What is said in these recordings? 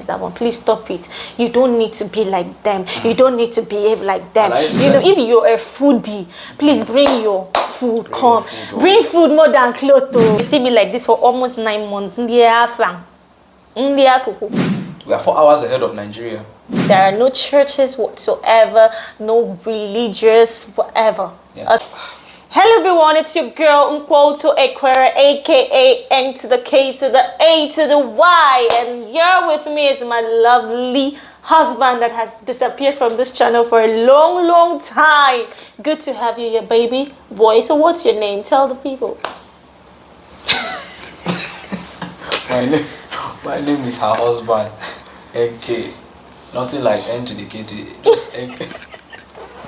is that one. Please stop it. You don't need to be like them. You don't need to behave like them. You know, if you're a foodie, please bring your food. Bring food more than clothes. You see me like this for almost 9 months. We are 4 hours ahead of Nigeria. There are no churches whatsoever, no religious whatever. Yeah. Hello everyone, it's your girl Mkpouto, aka N to the K to the A to the Y, and here with me is my lovely husband that has disappeared from this channel for a long time. Good to have you here, baby boy. So what's your name? Tell the people. My name is her husband, NKAY. Nothing like N to the K to the just NKAY.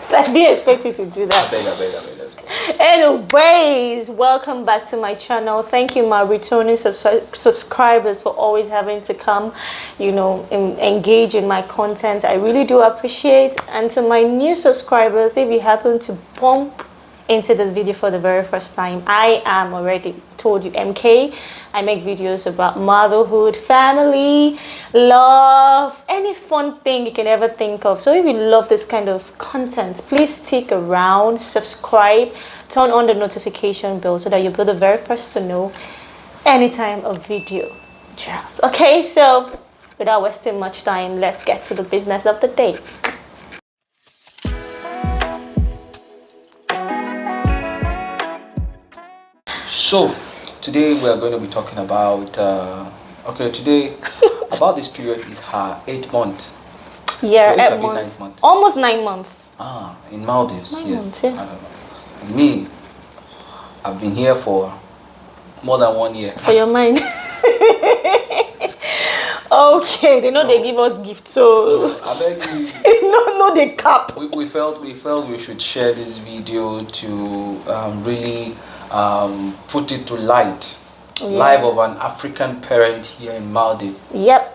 I didn't expect you to do that. I beg, let's go. Anyways, welcome back to my channel. Thank you, my returning subscribers, for always having to come, you know, engage in my content. I really do appreciate. And to my new subscribers, if you happen to bump into this video for the very first time, I am already told you MK. I make videos about motherhood, family, love, any fun thing you can ever think of. So if you love this kind of content, please stick around, subscribe, turn on the notification bell so that you'll be the very first to know anytime a video drops. Okay, so without wasting much time, let's get to the business of the day. So today we are going to be talking about about this period is her 8th month. Yeah, 8 months. Almost 9 months. In Maldives. 9 yes. months, yeah. I don't know. And me, I've been here for more than 1 year. For your mind. Okay, they know they give us gifts, so I beg you. no, they cap. We felt we should share this video to really put it to light. Yeah. Life of an African parent here in Maldives. Yep.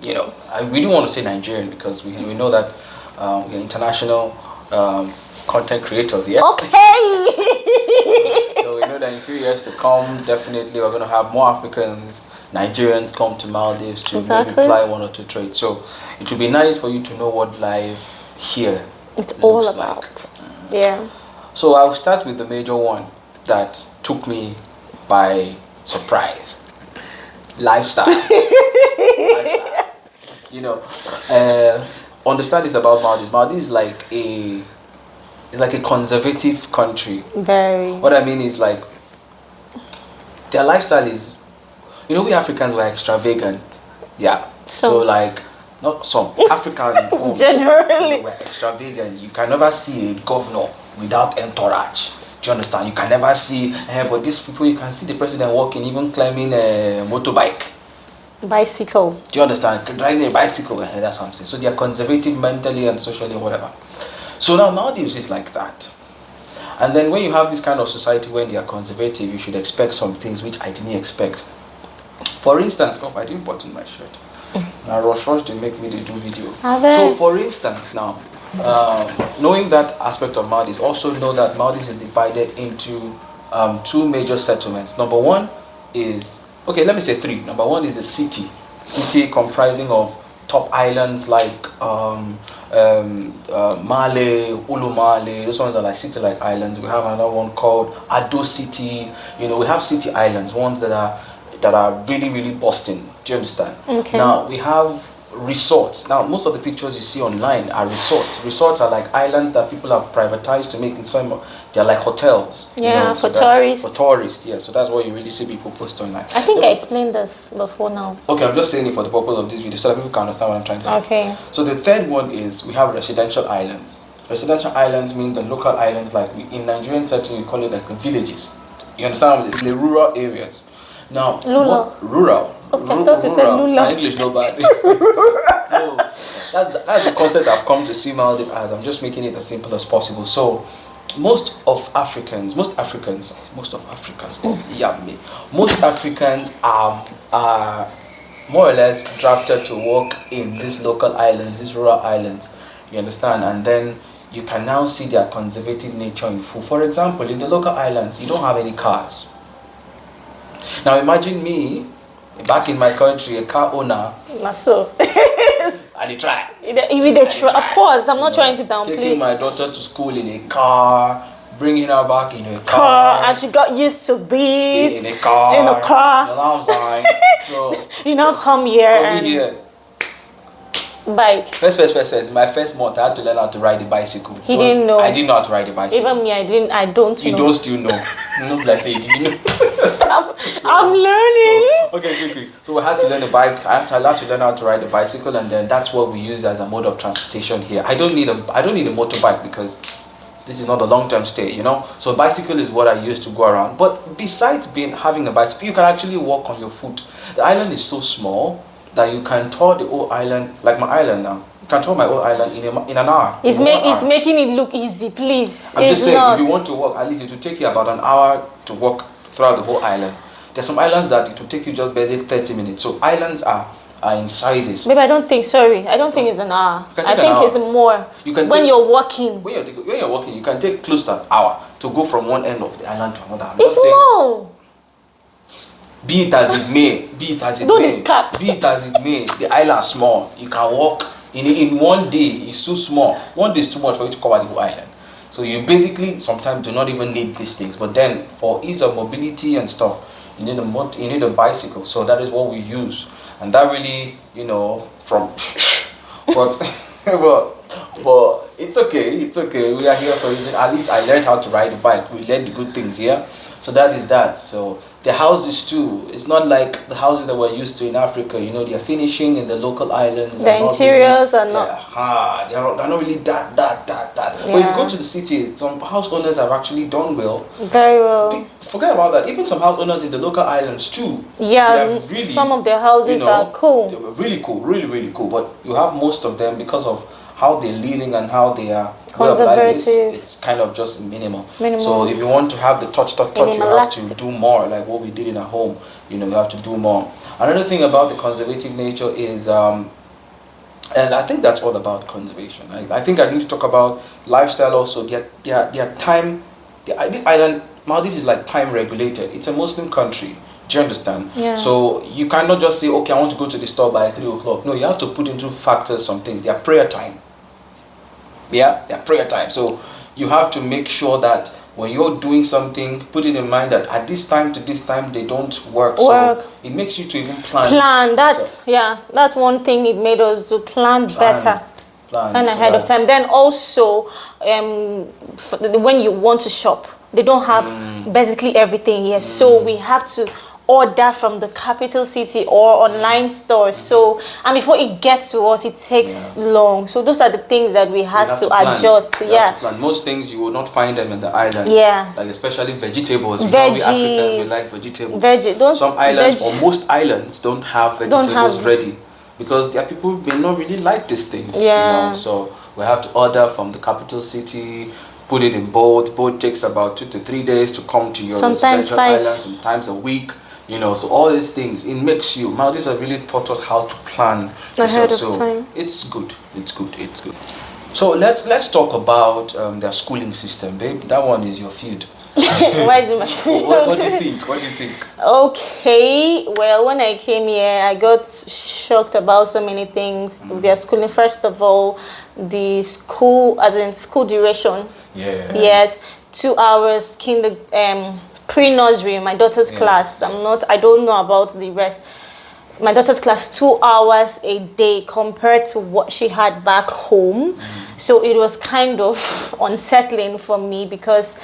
You know, we don't want to say Nigerian because we know that we're international content creators. Yeah. Okay. So we know that in a few years to come, definitely we're going to have more Africans, Nigerians come to Maldives to maybe apply 1 or 2 trades. So it would be nice for you to know what life here it's all about. like. Yeah. So I'll start with the major one that took me by surprise. Lifestyle. Lifestyle. You know, understand this about Maldives. Maldives is like a conservative country. Very. What I mean is like their lifestyle is, you know, we Africans were extravagant. Yeah. So like not some Africans generally were extravagant. You can never see a governor without entourage. Do you understand? You can never see, but these people, you can see the president walking, even climbing a motorbike. Bicycle. Do you understand? Driving a bicycle, that's what I'm saying. So they are conservative mentally and socially, whatever. So now Maldives is like that. And then when you have this kind of society when they are conservative, you should expect some things which I didn't expect. For instance, I didn't button my shirt. Now rush to make me do video. So for instance now, knowing that aspect of Maldives, also know that Maldives is divided into 2 major settlements. Number 1 is, okay, let me say 3. Number 1 is the city comprising of top islands like Male, Ulumale. Those ones are like city-like islands. We have another one called Ado City. You know, we have city islands, ones that are really busting. Do you understand? Okay. Now we have resorts. Now most of the pictures you see online are resorts. Resorts are like islands that people have privatized to make in some. They're like hotels. Yeah, you know, for tourists. For tourists, yeah. So that's what you really see people post online. I think I explained this before now. Okay, I'm just saying it for the purpose of this video so that people can understand what I'm trying to say. Okay. So the third one is we have residential islands. Residential islands mean the local islands, like in Nigerian setting we call it like the villages. You understand? The rural areas. Now, rural. Okay, I thought you said Lula. My English no bad. So that's the concept I've come to see Maldives as. I'm just making it as simple as possible. So most Africans are more or less drafted to work in these local islands, these rural islands. You understand? And then you can now see their conservative nature in full. For example, in the local islands, you don't have any cars. Now imagine me Back in my country, a car owner, So, and he tried. of course, I'm not trying to Taking downplay. my daughter to school in a car, bringing her back in a Car, and she got used to beat in a car. In a car. You know what I'm saying? So, You now come here come and here. bike. First. My first month, I had to learn how to ride the bicycle. He didn't know. I didn't know how to ride the bicycle. Even me, I don't You know. don't still know. No, like say you didn't know. I'm learning. Okay. So we had to learn a bike. I had to learn how to ride a bicycle, and then that's what we use as a mode of transportation here. I don't need a motorbike because this is not a long-term stay, you know. So bicycle is what I use to go around. But besides having a bicycle, you can actually walk on your foot. The island is so small that you can tour the whole island, like my island now. You can tour my whole island in an hour. It's making it look easy, please. I'm just saying, if you want to walk, at least it will take you about an hour to walk throughout the whole island. There's some islands that it will take you just basically 30 minutes. So islands are in sizes. Maybe I don't think it's an hour. I think it's more. When you're walking, you can take close to an hour to go from one end of the island to another. It's long. Be it as it may, the island is small. You can walk in one day. It's too small. One day is too much for you to cover the whole island. So you basically sometimes do not even need these things. But then for ease of mobility and stuff, you need a bicycle. So that is what we use, and that really, but it's okay. We are here for a reason. At least I learned how to ride a bike. We learned the good things here. So that is that. So the houses too, it's not like the houses that we're used to in Africa. They are finishing in the local islands. The interiors are not. They're not really that. Yeah. But if you go to the cities, some house owners have actually done well. Very well. Forget about that. Even some house owners in the local islands too. Yeah, some of their houses are cool. They were really cool, really cool. But you have most of them because of how they're living and how they are conservative. It's kind of just minimal. So if you want to have the touch, you have to do more, like what we did in our home. You have to do more. Another thing about the conservative nature is, and I think that's all about conservation. I think I need to talk about lifestyle also. Their time. This island, Maldives, is like time regulated. It's a Muslim country. Do you understand? Yeah. So you cannot just say, okay, I want to go to the store by 3 o'clock. No, you have to put into factors some things. Their prayer time. Yeah, their prayer time. So you have to make sure that when you're doing something, put it in mind that at this time to this time they don't work. So it makes you to even plan. That's one thing it made us to plan better. Plan ahead of time. Then also, when you want to shop, they don't have basically everything here. So we have to order from the capital city or online stores. So, and before it gets to us, it takes long. So those are the things that we had to adjust. Most things you will not find them in the island. Yeah. Like especially vegetables. Veggies. We Africans, we like vegetables. Some islands or most islands don't have vegetables ready because there are people may not really like these things. Yeah. So we have to order from the capital city. Put it in boat. Boat takes about 2 to 3 days to come to your sometimes 5 island. Sometimes a week. So all these things, it makes you. Maldives have really taught us how to plan ahead of time. It's good. So let's talk about their schooling system, babe. That one is your field. Why is it my field? What do you think? Okay, well, when I came here, I got shocked about so many things. Their schooling, first of all, the school, as in school duration. Yeah. Yes, 2 hours pre-nursery, my daughter's class. I don't know about the rest. My daughter's class, 2 hours a day compared to what she had back home. So it was kind of unsettling for me because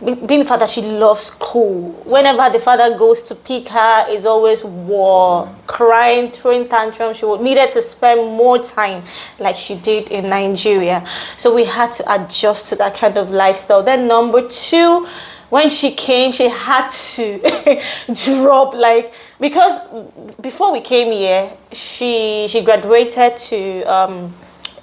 being the fact that she loves school. Whenever the father goes to pick her, it's always war, crying, throwing tantrums. She needed to spend more time like she did in Nigeria. So we had to adjust to that kind of lifestyle. Then number 2, when she came, she had to drop because before we came here, she graduated to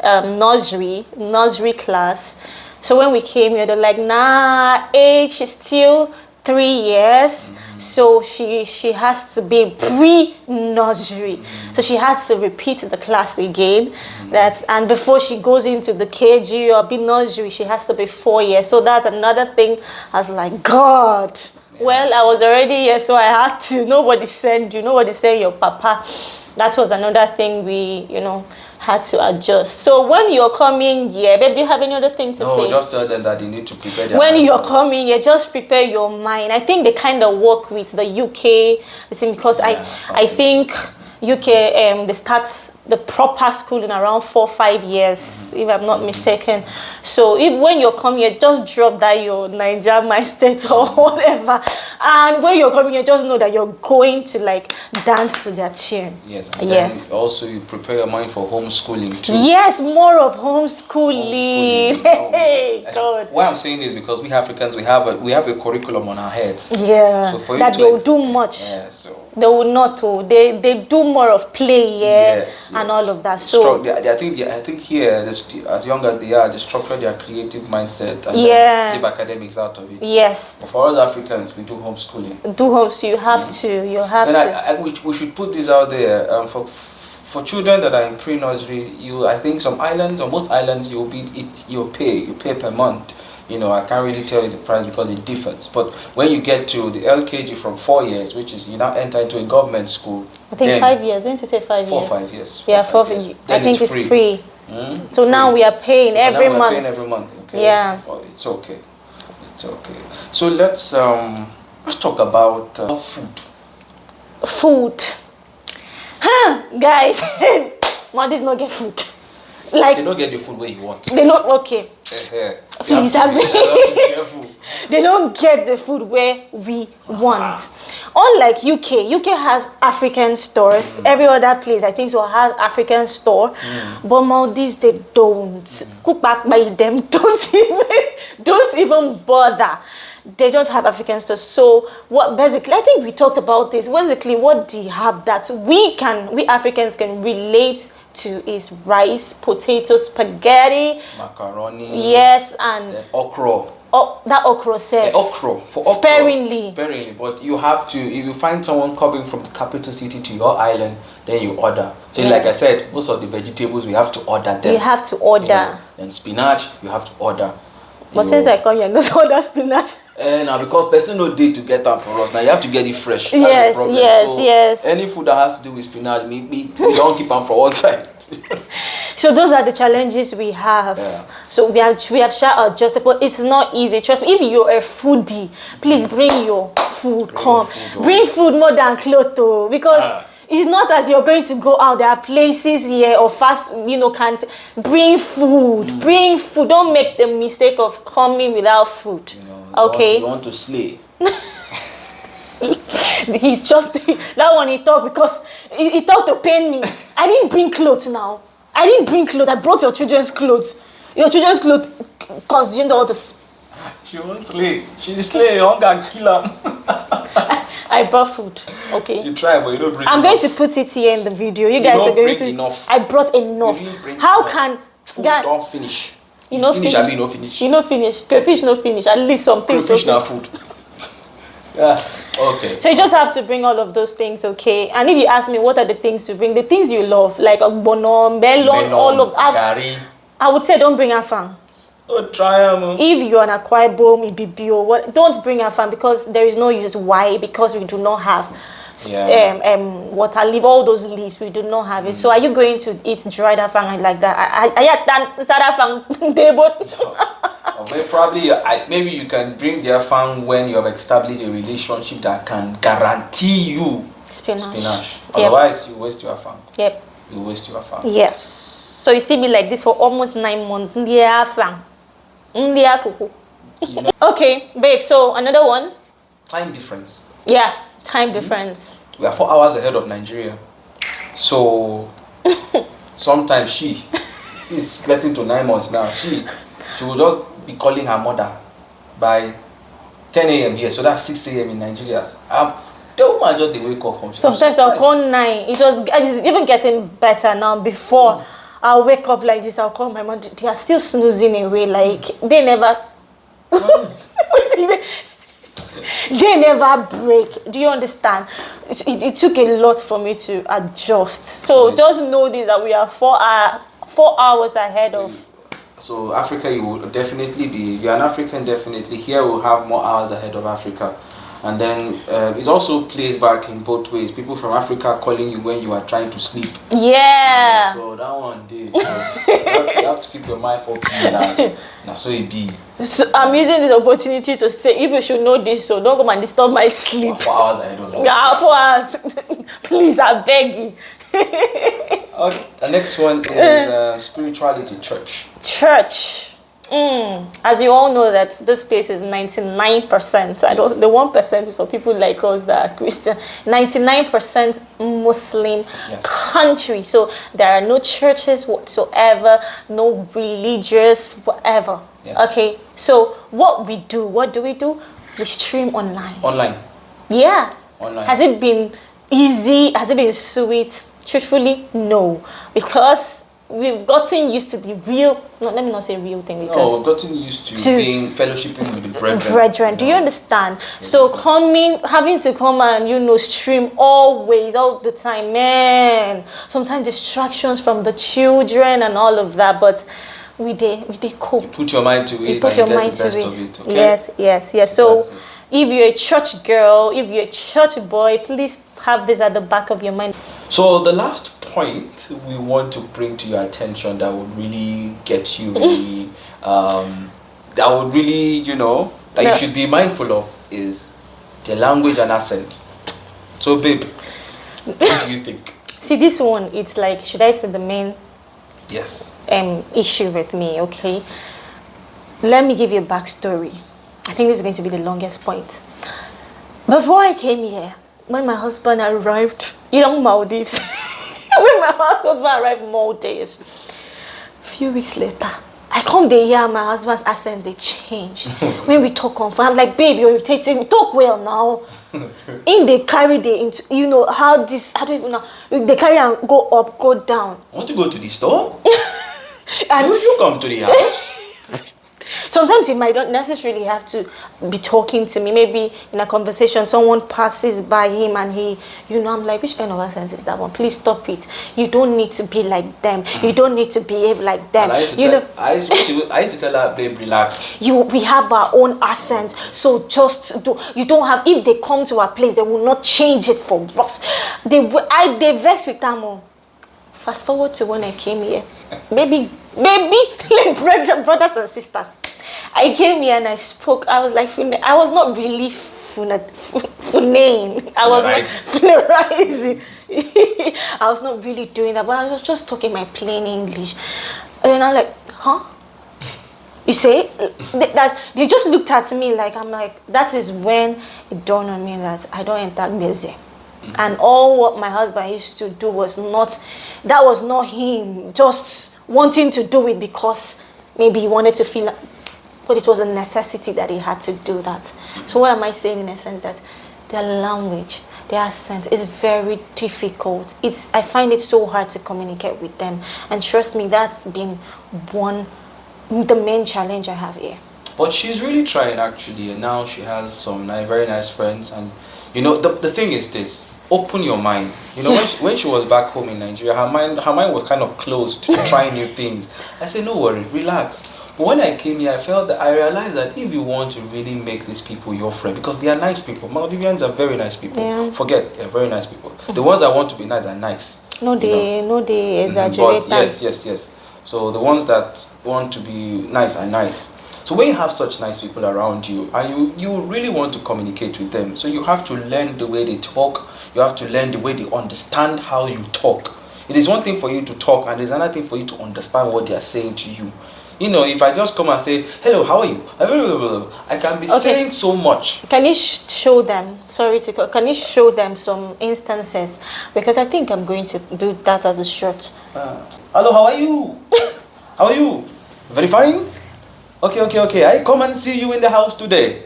nursery class. So when we came here, they're like, nah, age is still 3 years. So she has to be pre-nursery. So she has to repeat the class again. And before she goes into the KG or be nursery, she has to be 4 years. So that's another thing. I was like, God, Well, I was already here, so I had to. Nobody sent you. Nobody sent your papa. That was another thing we, had to adjust. So when you're coming here, babe, do you have any other thing to say? No, just tell them that they need to prepare their when mind. you're coming here, just prepare your mind. I think they kind of work with the UK, because I think UK they start the proper schooling around 4 or 5 years, if I'm not mistaken. So when you're coming here, just drop that your Niger mindset or whatever, and when you're coming here, just know that you're going to like dance to their tune. Yes. And yes. Also, you prepare your mind for homeschooling too. Yes, more of homeschooling. Hey, God. Why I'm saying this because we Africans we have a curriculum on our heads. Yeah. So for that they will do much. Yeah. So they will not. They do more of play. Yeah. Yes. And all of that. So I think here, as young as they are, they structure their creative mindset and leave academics out of it. Yes. But for us Africans, we do homeschooling. So you have to. You have to. We should put this out there. For children that are in pre-nursery, I think some islands or most islands you pay per month. I can't really tell you the price because it differs. But when you get to the LKG from 4 years, which is you now enter into a government school. I think 5 years. Didn't you say 5 years? 4 or 5 years. Yeah, 4 years. I think it's free. So free. now we are paying every month. Paying every month. Okay. Yeah. Well, it's okay. It's okay. So let's talk about food. Food. Guys, Maldives not get food. Like they don't get the food where you want. They don't. Okay. Please, they don't get the food where we want. Unlike UK has African stores. Every other place I think so has African store, but Maldives they don't. Cook back by them don't even bother. They don't have African stores. So what basically I think we talked about this. Basically, what they have that we Africans can relate to is rice, potato, spaghetti, macaroni. Yes, and okra. Oh, that okra self. Okra for okra. Sparingly. But you have to. If you find someone coming from the capital city to your island, then you order. So like I said, most of the vegetables we have to order them. You have to order. And spinach, you have to order. But since I come here, no order spinach. Now because person no day to get them for us. Now you have to get it fresh. Yes, yes. Any food that has to do with spinach, we don't keep them for one side. So those are the challenges we have. Yeah. So we have shall adjust, but it's not easy. Trust me. If you're a foodie, please bring your food. Bring food more than clothes, because it's not as you're going to go out. There are places here or fast, can't bring food. Bring food. Don't make the mistake of coming without food. Okay. You want to slay. He's just that one he thought because he thought to pain me. I didn't bring clothes now. I brought your children's clothes. Your children's clothes consumed all this. She won't slay. She slay. Hunger kill him. I brought food. Okay. You try, but you don't bring. I'm going to put it here in the video. You guys are going to. Enough. I brought enough. How can? Don't finish. You know finish. I mean, no finish. You know finish. Crayfish no finish. At least something. Crayfish na food. Yeah. Okay. So you just have to bring all of those things, okay? And if you ask me what are the things to bring, the things you love, like ogbono, melon, all of that. I would say don't bring afang. Oh, try them. If you're an Akwa Ibom, Ibibio, don't bring afang because there is no use. Why? Because we do not have water leaf, all those leaves. We do not have it. So are you going to eat dried afang like that? Maybe you can bring their farm when you have established a relationship that can guarantee you spinach. Otherwise, you waste your farm. Yep. You waste your farm. Yes. So you see me like this for almost 9 months. Okay, babe. So another one. Time difference. Yeah, time difference. We are 4 hours ahead of Nigeria. So sometimes she is getting to 9 months now. She will just be calling her mother by 10 a.m. here, so that's 6 a.m. in Nigeria. The woman just wake up from. Sometimes I'll call 9. It's even getting better now. Before I'll wake up like this, I'll call my mom. They are still snoozing away, like they never. They never break. Do you understand? It took a lot for me to adjust. So just know this, that we are 4 hours ahead of. So Africa, you will definitely be. If you're an African, definitely here we'll have more hours ahead of Africa. And then it also plays back in both ways. People from Africa calling you when you are trying to sleep. Yeah. So that one did. So you have to keep your mind open that. Now so it be. So I'm using this opportunity to say, if you should know this, so don't come and disturb my sleep. For hours, I don't know. Yeah, for us. Please, I beg you. Okay. The next one is spirituality, church. Church. As you all know that this place is 99%. I don't. The 1% is for people like us that are Christian. 99% Muslim country. So there are no churches whatsoever, no religious whatever. Yeah. Okay. So what do we do? We stream online. Online. Yeah. Online. Has it been easy? Has it been sweet? Truthfully, no, because we've gotten used to the real. No, let me not say real thing because we've gotten used to being fellowshipping with the brethren. Brethren, do you understand? So having to come and stream always, all the time, man. Sometimes distractions from the children and all of that, but we cope. You put your mind to it. You put your mind to it. Okay? Yes. So if you're a church girl, if you're a church boy, please have this at the back of your mind. So the last point we want to bring to your attention that would really get you really, that would really, that you should be mindful of is the language and accent. So babe, what do you think? See, this one, it's like, should I say the main issue with me, okay? Let me give you a backstory. I think this is going to be the longest point. Before I came here, when my husband arrived, Maldives. When my husband arrived in Maldives, a few weeks later, I come there hear my husband's accent, they changed. When we talk on phone, I'm like, babe, you're irritating me. Talk well now. They carry the into, how do you know? They carry and go up, go down. Want to go to the store? And you come to the house? Sometimes he might not necessarily have to be talking to me. Maybe in a conversation, someone passes by him and he, I'm like, which kind of accent is that one? Please stop it. You don't need to be like them. You don't need to behave like them. I used to tell her, babe, relax. We have our own accent. So just you don't have, if they come to our place, they will not change it for us. They vex with them. Fast forward to when I came here. Baby, brothers and sisters. I came here and I spoke. I was like, I was not really name. I was not familiarizing. I was not really doing that, but I was just talking my plain English. And I'm like, huh? You say that they just looked at me like, I'm like, that is when it dawned on me that I don't enter busy. And all what my husband used to do was not him just wanting to do it because maybe he wanted to feel, but it was a necessity that he had to do that. So what am I saying in a sense? That their language, their accent is very difficult. I find it so hard to communicate with them. And trust me, that's been the main challenge I have here. But she's really trying actually, and now she has some very nice friends. And the thing is this: open your mind. When she was back home in Nigeria, her mind was kind of closed to trying new things. I said, no worry, relax. But when I came here, I realized that if you want to really make these people your friend, because they are nice people. Maldivians are very nice people. Yeah. Forget, they're very nice people. The ones that want to be nice are nice. They exaggerate. But yes. So the ones that want to be nice are nice. So when you have such nice people around you, and you really want to communicate with them, so you have to learn the way they talk. You have to learn the way they understand how you talk. It is one thing for you to talk, and there's another thing for you to understand what they are saying to you. If I just come and say, hello, how are you? I can be saying so much. Can you show them, can you show them some instances? Because I think I'm going to do that as a short. Hello, how are you? How are you? Very fine? Okay. I come and see you in the house today.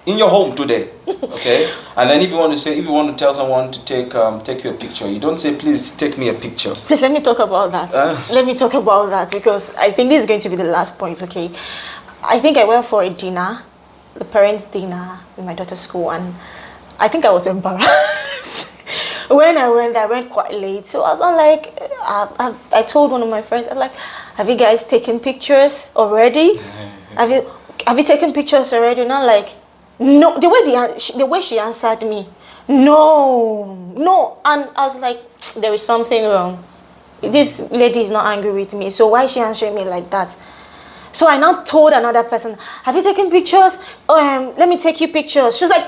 In your home today. Okay? And then if you want to tell someone to take you a picture, you don't say, please take me a picture. Please let me talk about that. Let me talk about that because I think this is going to be the last point, okay? I think I went for a dinner, the parents' dinner in my daughter's school, and I think I was embarrassed. When I went quite late. So I was like, I told one of my friends, I was like, have you guys taken pictures already? Have you taken pictures already? Not like, No, the way she answered me, no, and I was like, there is something wrong. This lady is not angry with me, so why is she answering me like that? So I now told another person, have you taken pictures? Let me take you pictures. She's like,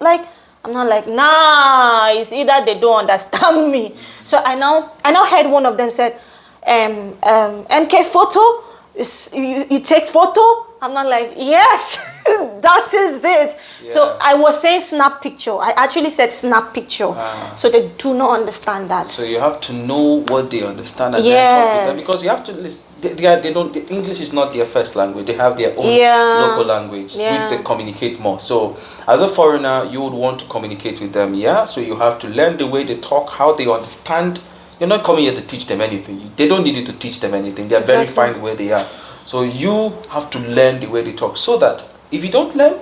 like, I'm not like, nah, it's either they don't understand me. So I now heard one of them said, NK photo? You take photo? I'm not like, yes, that is it. Yeah. So I was saying snap picture. I actually said snap picture. So they do not understand that. So you have to know what they understand and then talk with them, because you have to listen. They don't. The English is not their first language. They have their own local language, which they communicate more. So as a foreigner, you would want to communicate with them. Yeah. So you have to learn the way they talk, how they understand. You're not coming here to teach them anything. They don't need you to teach them anything. They're very fine where they are. So you have to learn the way they talk, so that if you don't learn,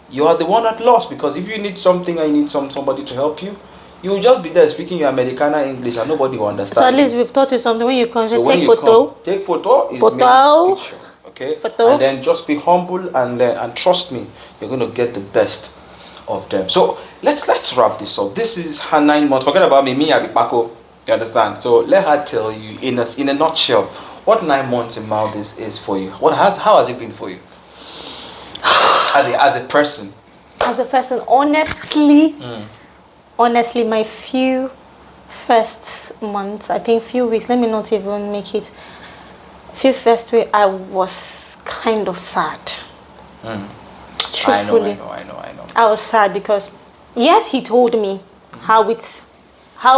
you are the one at loss. Because if you need something and you need somebody to help you, you will just be there speaking your Americana English and nobody will understand. So at least we've taught you something. When you come, so take photo. Take photo is picture, okay? Photo. And then just be humble and trust me, you're going to get the best of them. So let's wrap this up. This is her 9 months. Forget about me at the Paco. You understand? So let her tell you in a nutshell what 9 months in Maldives is for you. How has it been for you? As a person. As a person, honestly, my first months, I think few weeks, let me not even make it, first week, I was kind of sad. Truthfully, I know. I was sad because, yes, he told me how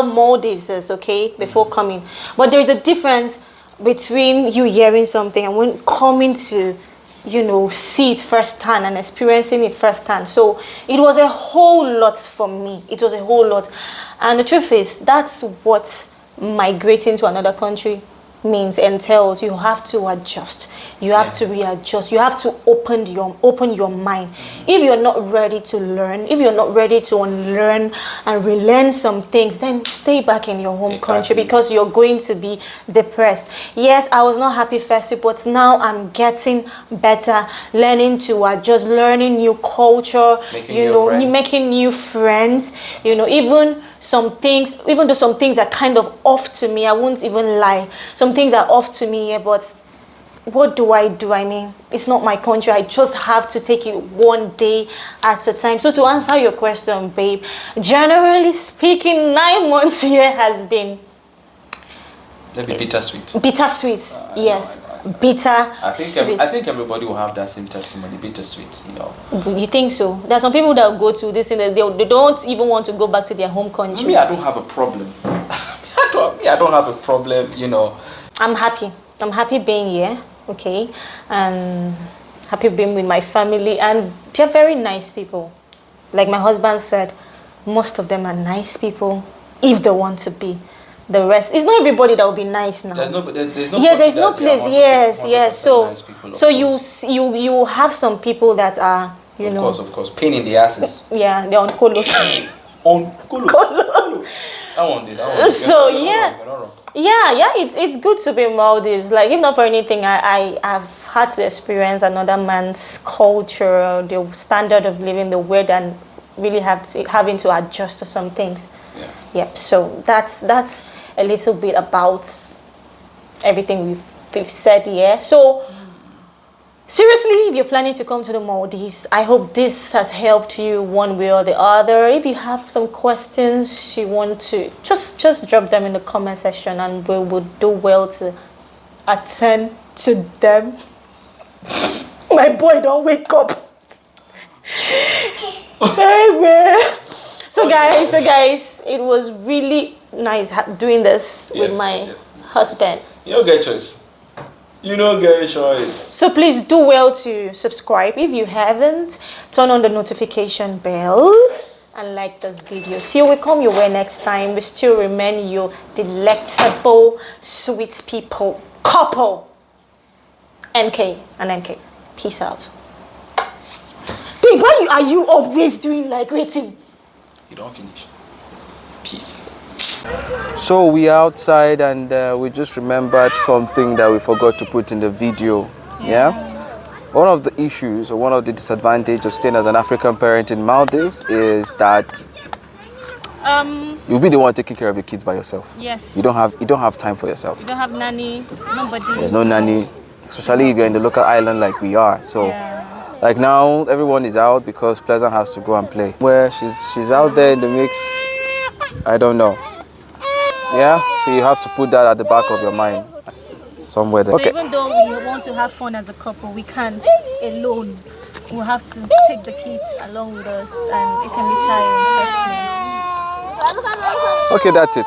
Maldives is, okay, before coming. But there is a difference between you hearing something and when coming to, see it firsthand and experiencing it firsthand. So it was a whole lot for me. It was a whole lot. And the truth is, that's what migrating to another country entails. You have to adjust. You have to readjust. You have to open your mind. If you're not ready to learn, if you're not ready to unlearn and relearn some things, then stay back in your home country, because you're going to be depressed. Yes, I was not happy first week, but now I'm getting better, learning to adjust, learning new culture, making new friends, even though some things are kind of off to me, I won't even lie. Some things are off to me, but what do? I mean, it's not my country. I just have to take it one day at a time. So to answer your question, babe, generally speaking, 9 months here has been maybe bittersweet. Bittersweet, yes. Bitter. I think everybody will have that same testimony, bittersweet, You think so? There are some people that go to this and they don't even want to go back to their home country. Me, I don't have a problem. I don't have a problem, I'm happy. I'm happy being here, okay? And happy being with my family. And they're very nice people. Like my husband said, most of them are nice people if they want to be. The rest, it's not everybody that will be nice now. There's no place. Yes. So you have some people that are, Of course, pain in the asses. Yeah, they're on colos. On colos. So yeah, it's good to be in Maldives. Like, if not for anything, I've had to experience another man's culture, the standard of living, the way, and really having to adjust to some things. Yeah. So that's a little bit about everything we've said here. So seriously, if you're planning to come to the Maldives, I hope this has helped you one way or the other. If you have some questions you want to, just drop them in the comment section and we would do well to attend to them. My boy, don't wake up. Hey, man. So guys, it was really nice doing this with my husband. You don't get choice. So please do well to subscribe if you haven't. Turn on the notification bell and like this video. Till we come your way next time, we still remain your delectable, sweet people couple. NK and NK. Peace out. Babe, why are you always doing like waiting? You don't finish. Peace. So we are outside and we just remembered something that we forgot to put in the video. Yeah? One of the issues or one of the disadvantages of staying as an African parent in Maldives is that you'll be the one taking care of your kids by yourself. Yes. You don't have time for yourself. You don't have nanny, nobody. There's no nanny, especially if you're in the local island like we are. So like now everyone is out because Pleasant has to go and play. Where she's out there in the mix, I don't know. Yeah, so you have to put that at the back of your mind. Somewhere there. So Okay. even though we want to have fun as a couple, we can't alone. We'll have to take the kids along with us, and it can be tiring, trust me. Okay, that's it.